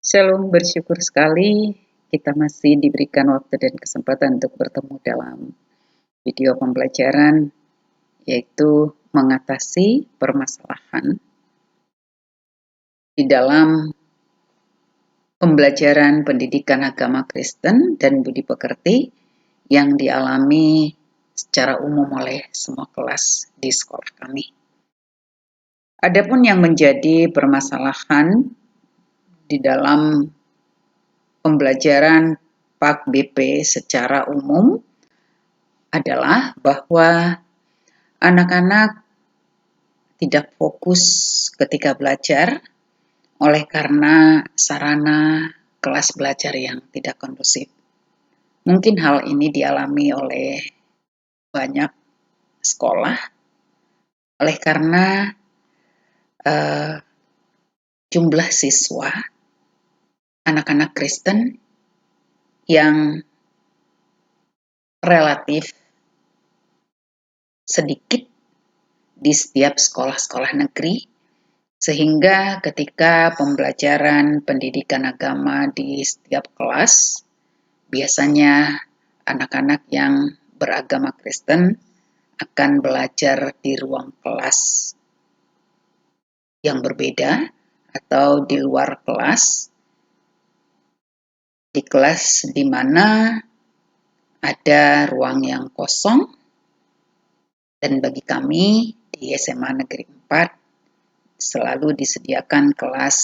Shalom, bersyukur sekali kita masih diberikan waktu dan kesempatan untuk bertemu dalam video pembelajaran, yaitu mengatasi permasalahan di dalam pembelajaran pendidikan agama Kristen dan budi pekerti yang dialami secara umum oleh semua kelas di sekolah kami. Adapun yang menjadi permasalahan di dalam pembelajaran PAK BP secara umum adalah bahwa anak-anak tidak fokus ketika belajar oleh karena sarana kelas belajar yang tidak kondusif. Mungkin hal ini dialami oleh banyak sekolah oleh karena jumlah siswa anak-anak Kristen yang relatif sedikit di setiap sekolah-sekolah negeri, sehingga ketika pembelajaran pendidikan agama di setiap kelas, biasanya anak-anak yang beragama Kristen akan belajar di ruang kelas yang berbeda atau di luar kelas, di kelas di mana ada ruang yang kosong, dan bagi kami di SMA Negeri 4 selalu disediakan kelas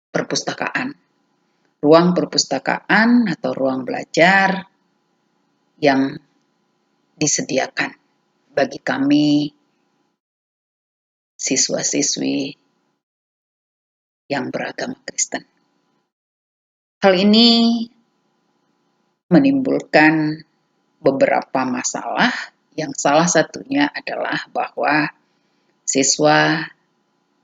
perpustakaan. Ruang perpustakaan atau ruang belajar yang disediakan bagi kami siswa-siswi yang beragama Kristen. Hal ini menimbulkan beberapa masalah, yang salah satunya adalah bahwa siswa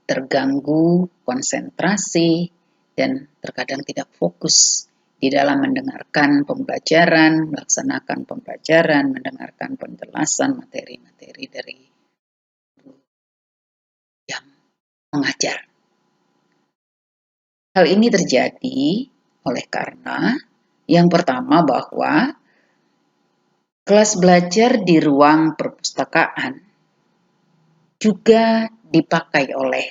terganggu konsentrasi dan terkadang tidak fokus di dalam mendengarkan pembelajaran, melaksanakan pembelajaran, mendengarkan penjelasan materi-materi dari yang mengajar. Hal ini terjadi oleh karena yang pertama bahwa kelas belajar di ruang perpustakaan juga dipakai oleh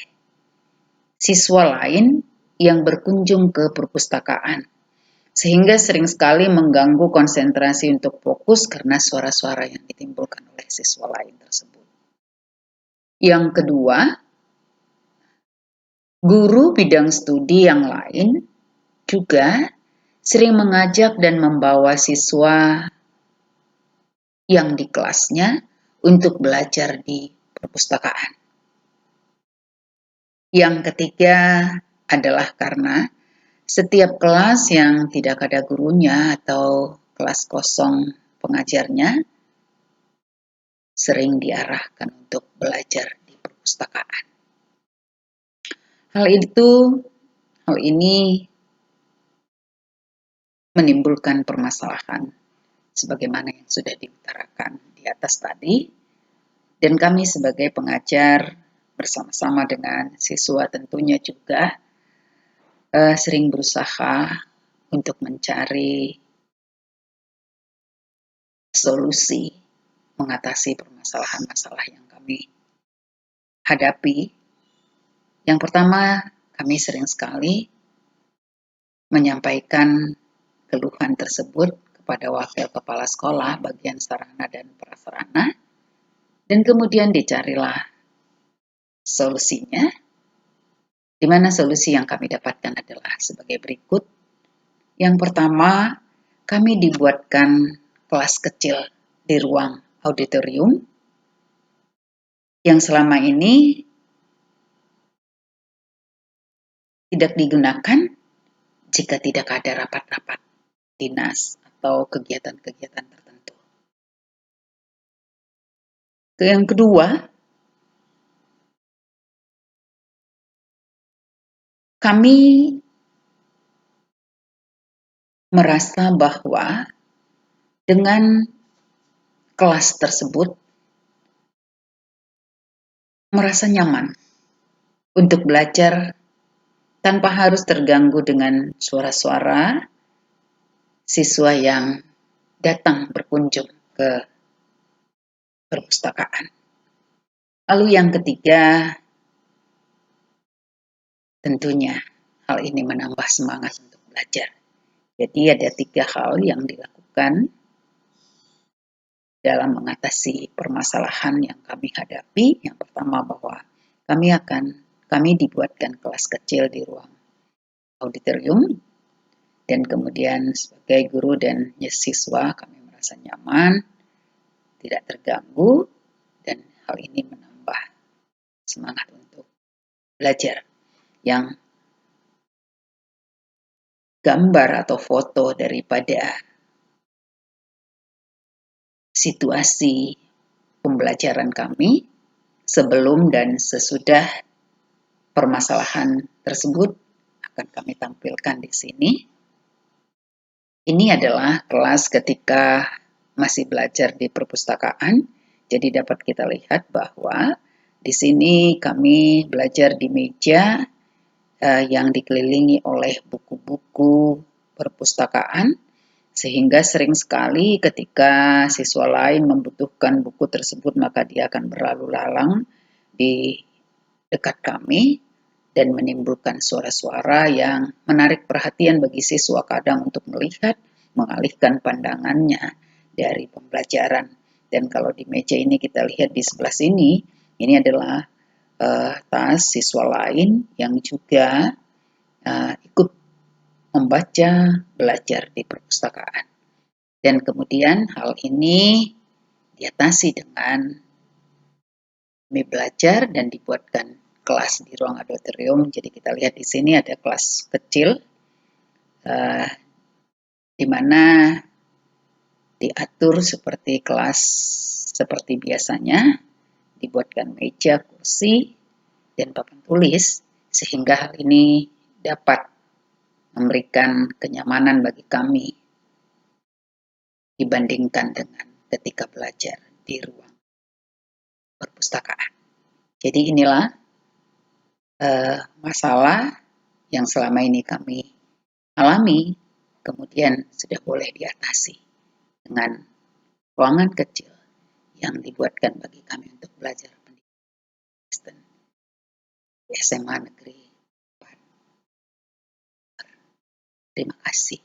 siswa lain yang berkunjung ke perpustakaan, sehingga sering sekali mengganggu konsentrasi untuk fokus karena suara-suara yang ditimbulkan oleh siswa lain tersebut. Yang kedua, guru bidang studi yang lain juga sering mengajak dan membawa siswa yang di kelasnya untuk belajar di perpustakaan. Yang ketiga adalah karena setiap kelas yang tidak ada gurunya atau kelas kosong pengajarnya sering diarahkan untuk belajar di perpustakaan. Hal ini menimbulkan permasalahan sebagaimana yang sudah diutarakan di atas tadi, dan kami sebagai pengajar bersama-sama dengan siswa tentunya juga sering berusaha untuk mencari solusi mengatasi permasalahan-masalah yang kami hadapi. Yang pertama, kami sering sekali menyampaikan keluhan tersebut kepada wakil kepala sekolah bagian sarana dan prasarana, dan kemudian dicarilah solusinya, di mana solusi yang kami dapatkan adalah sebagai berikut. Yang pertama, kami dibuatkan kelas kecil di ruang auditorium yang selama ini tidak digunakan jika tidak ada rapat-rapat dinas atau kegiatan-kegiatan tertentu. Yang kedua, kami merasa bahwa dengan kelas tersebut merasa nyaman untuk belajar tanpa harus terganggu dengan suara-suara siswa yang datang berkunjung ke perpustakaan. Lalu yang ketiga, tentunya hal ini menambah semangat untuk belajar. Jadi ada 3 hal yang dilakukan dalam mengatasi permasalahan yang kami hadapi. Yang pertama bahwa kami dibuatkan kelas kecil di ruang auditorium, dan kemudian sebagai guru dan siswa kami merasa nyaman, tidak terganggu, dan hal ini menambah semangat untuk belajar. Yang gambar atau foto daripada situasi pembelajaran kami sebelum dan sesudah permasalahan tersebut akan kami tampilkan di sini. Ini adalah kelas ketika masih belajar di perpustakaan, jadi dapat kita lihat bahwa di sini kami belajar di meja yang dikelilingi oleh buku-buku perpustakaan, sehingga sering sekali ketika siswa lain membutuhkan buku tersebut maka dia akan berlalu lalang di dekat kami dan menimbulkan suara-suara yang menarik perhatian bagi siswa kadang untuk melihat, mengalihkan pandangannya dari pembelajaran. Dan kalau di meja ini kita lihat di sebelah sini, ini adalah tas siswa lain yang juga ikut membaca, belajar di perpustakaan. Dan kemudian hal ini diatasi dengan kami belajar dan dibuatkan kelas di ruang auditorium. Jadi kita lihat di sini ada kelas kecil di mana diatur seperti kelas seperti biasanya, dibuatkan meja, kursi, dan papan tulis, sehingga hal ini dapat memberikan kenyamanan bagi kami dibandingkan dengan ketika belajar di ruang perpustakaan. Jadi inilah masalah yang selama ini kami alami, kemudian sudah boleh diatasi dengan ruangan kecil yang dibuatkan bagi kami untuk belajar pendidikan Kristen di SMA Negeri 4. Terima kasih.